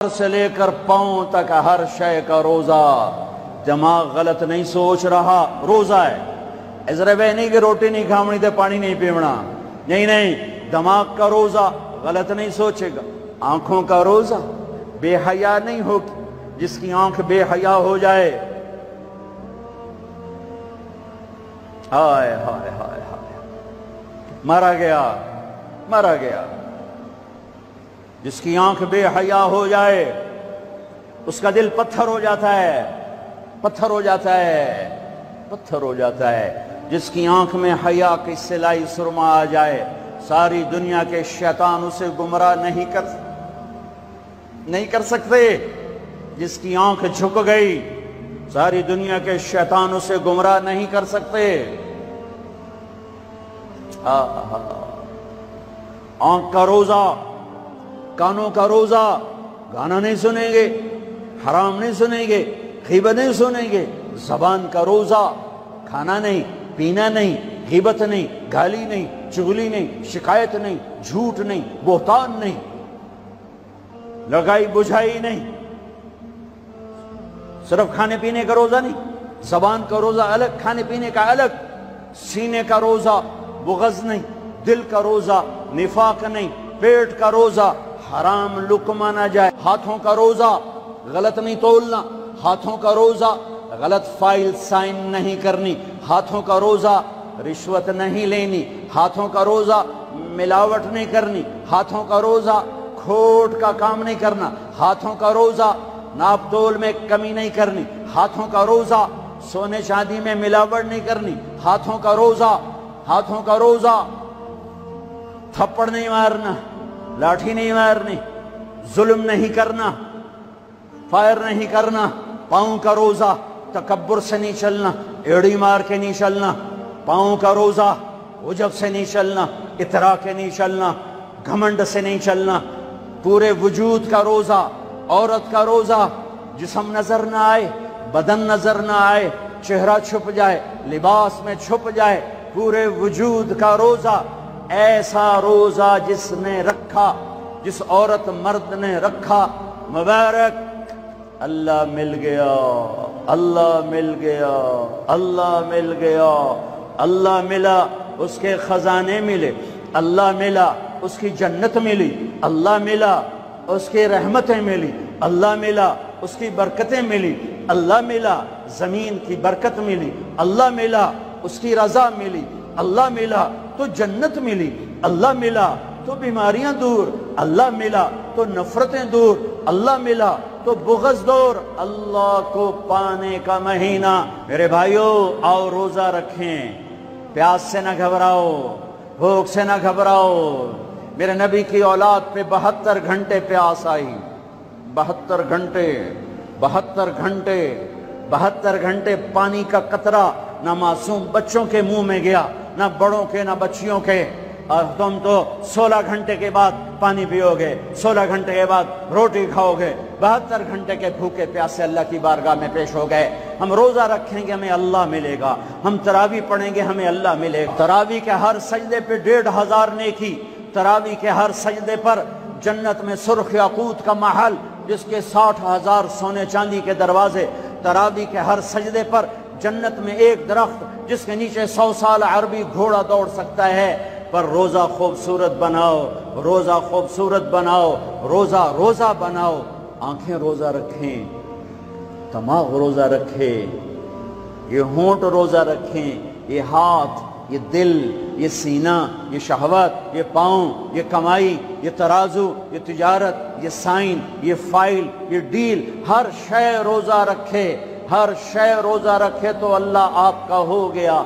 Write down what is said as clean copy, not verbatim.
سے لے کر پاؤں تک ہر شے کا روزہ. دماغ غلط نہیں سوچ رہا، روزہ ہے. ازرے بے نہیں کہ روٹی نہیں کھامنی تے پانی نہیں پیونا، نہیں، دماغ کا روزہ غلط نہیں سوچے گا. آنکھوں کا روزہ، بے حیا نہیں ہوگی. جس کی آنکھ بے حیا ہو جائے، ہائے ہائے ہائے ہائے، مرا گیا. جس کی آنکھ بے حیا ہو جائے اس کا دل پتھر ہو جاتا ہے. جس کی آنکھ میں حیا کی سلائی سرما آ جائے، ساری دنیا کے شیطان اسے گمراہ نہیں کر سکتے. جس کی آنکھ جھک گئی، ساری دنیا کے شیطان اسے گمراہ نہیں کر سکتے. آنکھ کا روزہ، کانوں کا روزہ، گانا نہیں سنیں گے، حرام نہیں سنیں گے، غیبت نہیں سنیں گے. زبان کا روزہ، کھانا نہیں، پینا نہیں، غیبت نہیں، گالی نہیں، چغلی نہیں، شکایت نہیں، جھوٹ نہیں، بہتان نہیں، لگائی بجھائی نہیں. صرف کھانے پینے کا روزہ نہیں، زبان کا روزہ الگ، کھانے پینے کا الگ. سینے کا روزہ، بغض نہیں. دل کا روزہ، نفاق نہیں. پیٹ کا روزہ، حرام لقمہ نہ جائے. ہاتھوں کا روزہ، غلط نہیں تولنا. ہاتھوں کا روزہ، غلط فائل سائن نہیں کرنی. ہاتھوں کا روزہ، رشوت نہیں لینی. ہاتھوں کا روزہ، ملاوٹ نہیں کرنی. ہاتھوں کا روزہ، کھوٹ کا کام نہیں کرنا. ہاتھوں کا روزہ، ناپ تول میں کمی نہیں کرنی. ہاتھوں کا روزہ، سونے چاندی میں ملاوٹ نہیں کرنی. ہاتھوں کا روزہ، تھپڑ نہیں مارنا، لاٹھی نہیں مارنی، ظلم نہیں کرنا، فائر نہیں کرنا. پاؤں کا روزہ، تکبر سے نہیں چلنا، ایڑی مار کے نہیں چلنا. پاؤں کا روزہ، عجب سے نہیں چلنا، اترا کے نہیں چلنا، گھمنڈ سے نہیں چلنا. پورے وجود کا روزہ. عورت کا روزہ، جسم نظر نہ آئے، بدن نظر نہ آئے، چہرہ چھپ جائے، لباس میں چھپ جائے. پورے وجود کا روزہ. ایسا روزہ جس عورت مرد نے رکھا، مبارک. اللہ مل گیا، اللہ ملا، اس کے خزانے ملے. اللہ ملا، اس کی جنت ملی. اللہ ملا، اس کی رحمتیں ملی. اللہ ملا، اس کی برکتیں ملی. اللہ ملا، زمین کی برکت ملی. اللہ ملا، اس کی رضا ملی. اللہ ملا تو جنت ملی. اللہ ملا تو بیماریاں دور. اللہ ملا تو نفرتیں دور. اللہ ملا تو بغض دور. اللہ کو پانے کا مہینہ. میرے بھائیو، آؤ روزہ رکھیں. پیاس سے نہ گھبراؤ، بھوک سے نہ گھبراؤ. میرے نبی کی اولاد پہ 72 گھنٹے پیاس آئی. 72 گھنٹے پانی کا قطرہ نہ معصوم بچوں کے منہ میں گیا، نہ بڑوں کے، نہ بچیوں کے. اور تم تو 16 گھنٹے کے بعد پانی پیو گے، 16 گھنٹے کے بعد روٹی کھاؤ گے. 72 گھنٹے کے بھوکے پیاسے اللہ کی بارگاہ میں پیش ہو گئے. ہم روزہ رکھیں گے، ہمیں اللہ ملے گا. ہم تراویح پڑھیں گے، ہمیں اللہ ملے گا. تراویح کے ہر سجدے پہ 1500 نیکی. تراویح کے ہر سجدے پر جنت میں سرخ یاقوت کا محل، جس کے 60,000 سونے چاندی کے دروازے. تراویح کے ہر سجدے پر جنت میں ایک درخت، جس کے نیچے 100 سال عربی گھوڑا دوڑ سکتا ہے. پر روزہ خوبصورت بناؤ، روزہ بناؤ. آنکھیں روزہ رکھیں، دماغ روزہ رکھے، یہ ہونٹ روزہ رکھیں، یہ ہاتھ، یہ دل، یہ سینہ، یہ شہوت، یہ پاؤں، یہ کمائی، یہ ترازو، یہ تجارت، یہ سائن، یہ فائل، یہ ڈیل. ہر شے روزہ رکھے تو اللہ آپ کا ہو گیا.